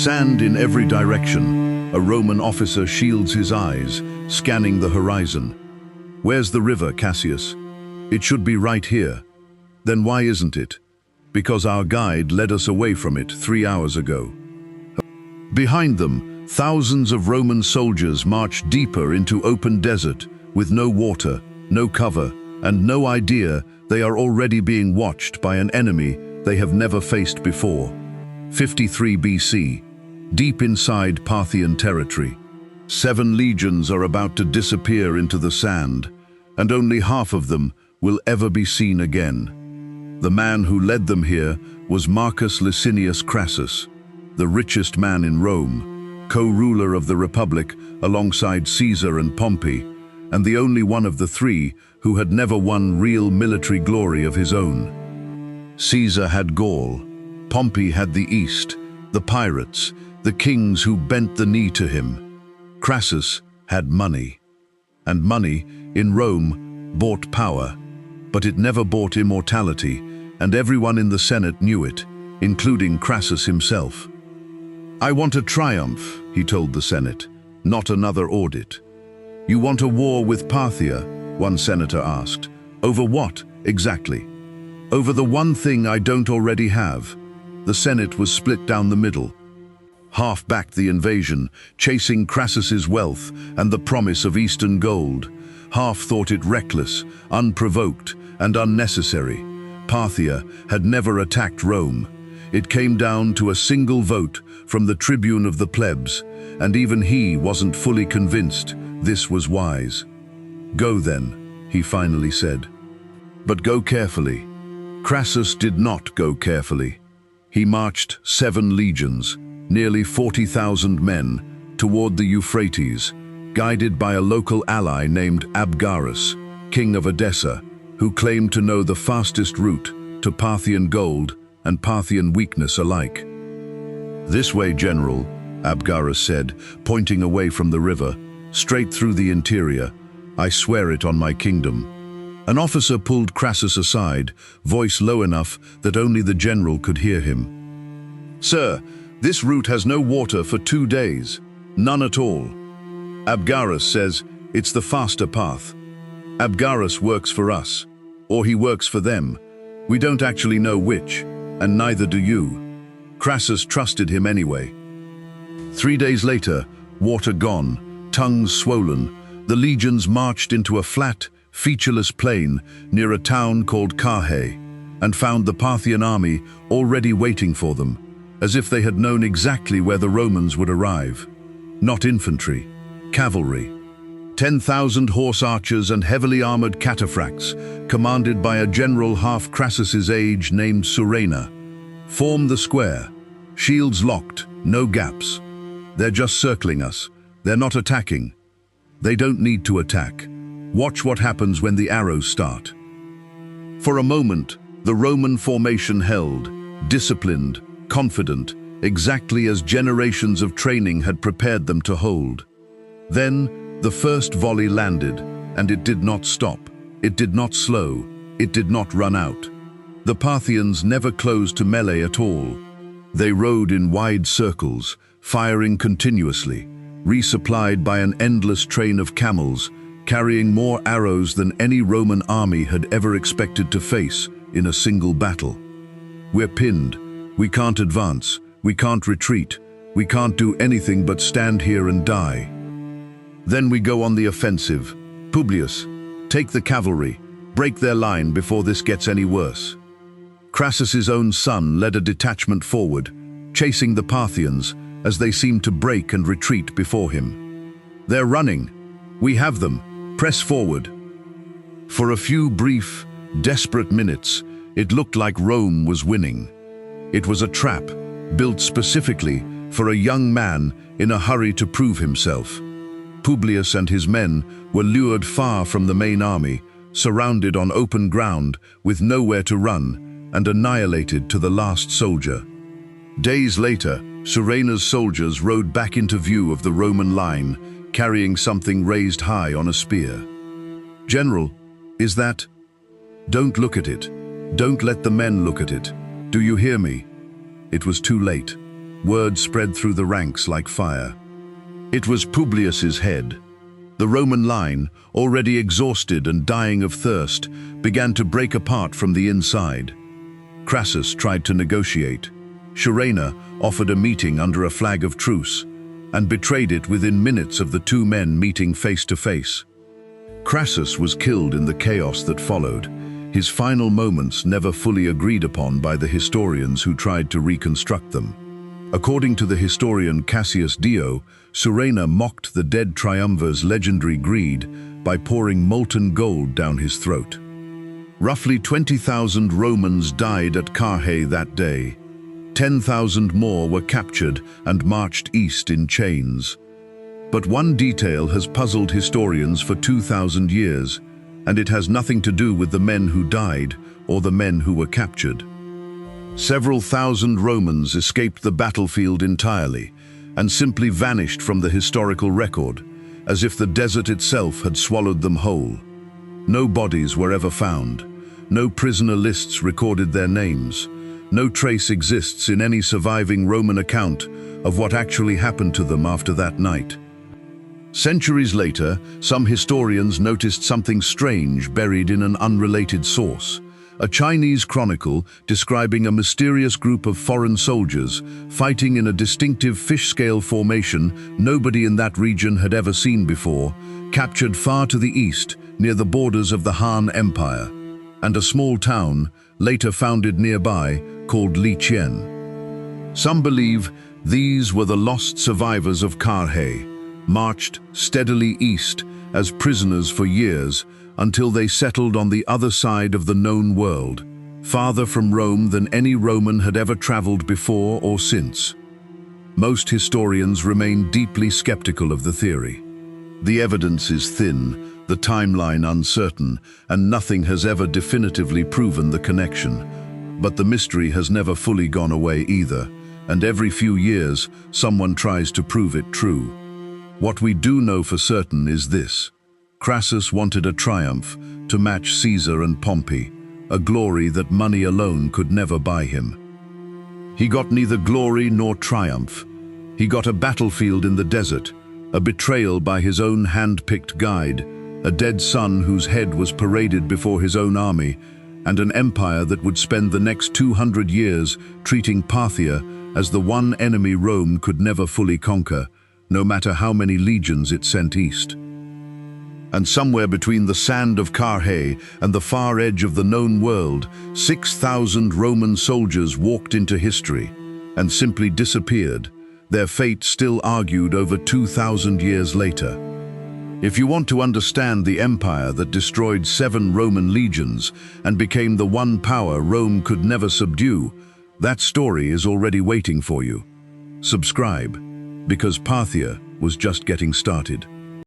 Sand in every direction. A Roman officer shields his eyes, scanning the horizon. Where's the river, Cassius? It should be right here. Then why isn't it? Because our guide led us away from it 3 hours ago. Behind them, thousands of Roman soldiers march deeper into open desert with no water, no cover, and no idea they are already being watched by an enemy they have never faced before. 53 BC, deep inside Parthian territory. 7 legions are about to disappear into the sand, and only half of them will ever be seen again. The man who led them here was Marcus Licinius Crassus, the richest man in Rome, co-ruler of the Republic alongside Caesar and Pompey, and the only one of the 3 who had never won real military glory of his own. Caesar had Gaul, Pompey had the East, the pirates, the kings who bent the knee to him. Crassus had money. And money, in Rome, bought power, but it never bought immortality, and everyone in the Senate knew it, including Crassus himself. "I want a triumph," he told the Senate, "not another audit." "You want a war with Parthia?" one senator asked. "Over what, exactly?" "Over the one thing I don't already have." The Senate was split down the middle. Half backed the invasion, chasing Crassus's wealth and the promise of Eastern gold. Half thought it reckless, unprovoked, and unnecessary. Parthia had never attacked Rome. It came down to a single vote from the tribune of the plebs, and even he wasn't fully convinced this was wise. "Go then," he finally said. "But go carefully." Crassus did not go carefully. He marched 7 legions, nearly 40,000 men, toward the Euphrates, guided by a local ally named Abgarus, king of Edessa, who claimed to know the fastest route to Parthian gold and Parthian weakness alike. "This way, General," Abgarus said, pointing away from the river, "straight through the interior. I swear it on my kingdom." An officer pulled Crassus aside, voice low enough that only the general could hear him. "Sir, this route has no water for 2 days. None at all. Abgarus says it's the faster path. Abgarus works for us, or he works for them. We don't actually know which, and neither do you." Crassus trusted him anyway. 3 days later, water gone, tongues swollen, the legions marched into a flat, featureless plain near a town called Carrhae, and found the Parthian army already waiting for them, as if they had known exactly where the Romans would arrive. Not infantry, cavalry. 10,000 horse archers and heavily armored cataphracts, commanded by a general half Crassus's age named Surena, form the square, shields locked, no gaps. They're just circling us. They're not attacking. They don't need to attack. Watch what happens when the arrows start. For a moment, the Roman formation held, disciplined, confident, exactly as generations of training had prepared them to hold. Then, the first volley landed, and it did not stop. It did not slow. It did not run out. The Parthians never closed to melee at all. They rode in wide circles, firing continuously, resupplied by an endless train of camels, carrying more arrows than any Roman army had ever expected to face in a single battle. "We're pinned. We can't advance. We can't retreat. We can't do anything but stand here and die." Then we go on the offensive. "Publius, take the cavalry. Break their line before this gets any worse." Crassus's own son led a detachment forward, chasing the Parthians as they seemed to break and retreat before him. "They're running. We have them. Press forward." For a few brief, desperate minutes, it looked like Rome was winning. It was a trap, built specifically for a young man in a hurry to prove himself. Publius and his men were lured far from the main army, surrounded on open ground with nowhere to run, and annihilated to the last soldier. Days later, Surena's soldiers rode back into view of the Roman line, carrying something raised high on a spear. "General, is that?" "Don't look at it. Don't let the men look at it. Do you hear me?" It was too late. Word spread through the ranks like fire. It was Publius's head. The Roman line, already exhausted and dying of thirst, began to break apart from the inside. Crassus tried to negotiate. Surena offered a meeting under a flag of truce, and betrayed it within minutes of the two men meeting face to face. Crassus was killed in the chaos that followed, his final moments never fully agreed upon by the historians who tried to reconstruct them. According to the historian Cassius Dio, Surena mocked the dead triumvir's legendary greed by pouring molten gold down his throat. Roughly 20,000 Romans died at Carrhae that day. 10,000 more were captured and marched east in chains. But one detail has puzzled historians for 2,000 years, and it has nothing to do with the men who died or the men who were captured. Several thousand Romans escaped the battlefield entirely and simply vanished from the historical record, as if the desert itself had swallowed them whole. No bodies were ever found. No prisoner lists recorded their names. No trace exists in any surviving Roman account of what actually happened to them after that night. Centuries later, some historians noticed something strange buried in an unrelated source. A Chinese chronicle describing a mysterious group of foreign soldiers fighting in a distinctive fish-scale formation nobody in that region had ever seen before, captured far to the east near the borders of the Han Empire, and a small town later founded nearby called Licinius. Some believe these were the lost survivors of Carrhae, marched steadily east as prisoners for years until they settled on the other side of the known world, farther from Rome than any Roman had ever traveled before or since. Most historians remain deeply skeptical of the theory. The evidence is thin, the timeline uncertain, and nothing has ever definitively proven the connection. But the mystery has never fully gone away either, and every few years someone tries to prove it true. What we do know for certain is this: Crassus wanted a triumph to match Caesar and Pompey, a glory that money alone could never buy him. He got neither glory nor triumph. He got a battlefield in the desert, a betrayal by his own hand-picked guide, a dead son whose head was paraded before his own army, and an empire that would spend the next 200 years treating Parthia as the one enemy Rome could never fully conquer, no matter how many legions it sent east. And somewhere between the sand of Carrhae and the far edge of the known world, 6,000 Roman soldiers walked into history and simply disappeared, their fate still argued over 2,000 years later. If you want to understand the empire that destroyed 7 Roman legions and became the one power Rome could never subdue, that story is already waiting for you. Subscribe, because Parthia was just getting started.